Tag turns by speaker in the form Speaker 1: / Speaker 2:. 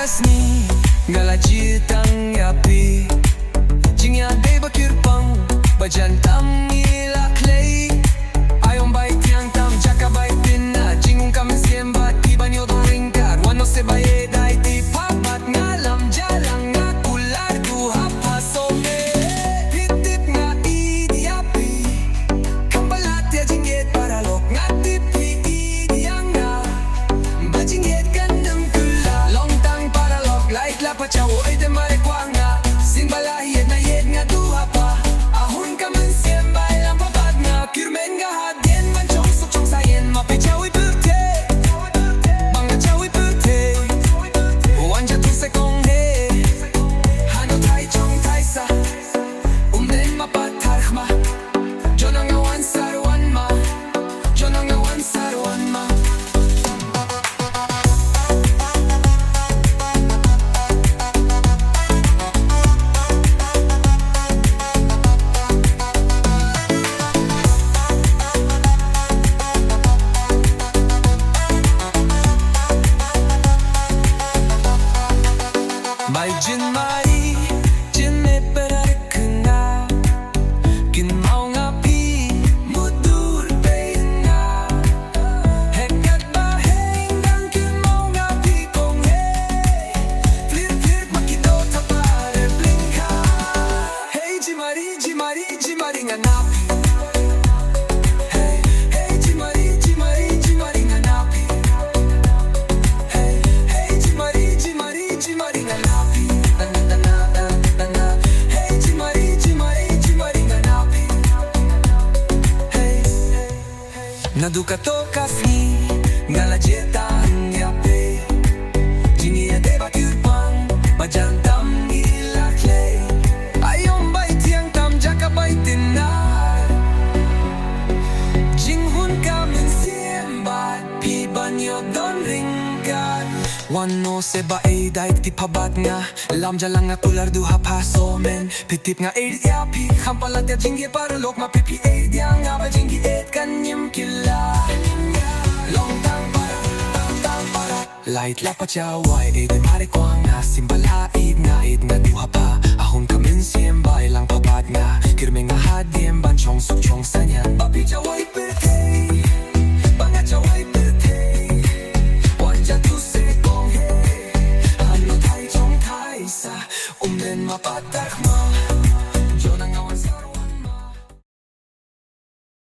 Speaker 1: kasni ngala jitang yapi jingya deba kirpang bajan tam ila klei ayong bai tiang tam jaka bai pinna jingung kam siemba kiba nyo dong ringkar wano se bai dai ti papat ngalam jarang nga kular du hapa some hitip nga idiapi kambalat ya jinget paralok nga tipi pdiang nga bajinget kandam kula long tang paralok light la pachawo ay de mare kwah nga sinbala hiet na hiet nga du hapa ahun kaman siemba ilang papat nga kirmen nga hadien man chong sok chong sayen mapichawi pute bang na chawi pute wanja tu se kong he hano tai chong tai sa umden mapatar khma jongnga wan sarwan ma jongnga wan sarwan ma Mai jin mai jin me perar kena kin mau ngapi mutdur bynta hekat baheng dan kin mau ngapi kong he flir flir makido tapare blinka hey jimari nganapi hey hey jimari nganapi hey hey jimari nganapi Naduka to kafi ngala jetang yape jingia deba kirpang bajan tam ila klei ayom bai tiang tam jaka bai tinad jinghun kamin siemba pi banyo don ringkat wano se ba iaid ti pabat nga lam jalang nga kular du hapa somen pitip nga iaid yapi khampalat ya jingi paralok ma pipi pdiang nga ba jingi et kanyim kila long tang para light la pachawai iaid mare kwah nga simbala iaid nga du hapa ahun kamin siemba ilang pabat nga kirme nga hadiem ban chong suk chong sanyan papi chawai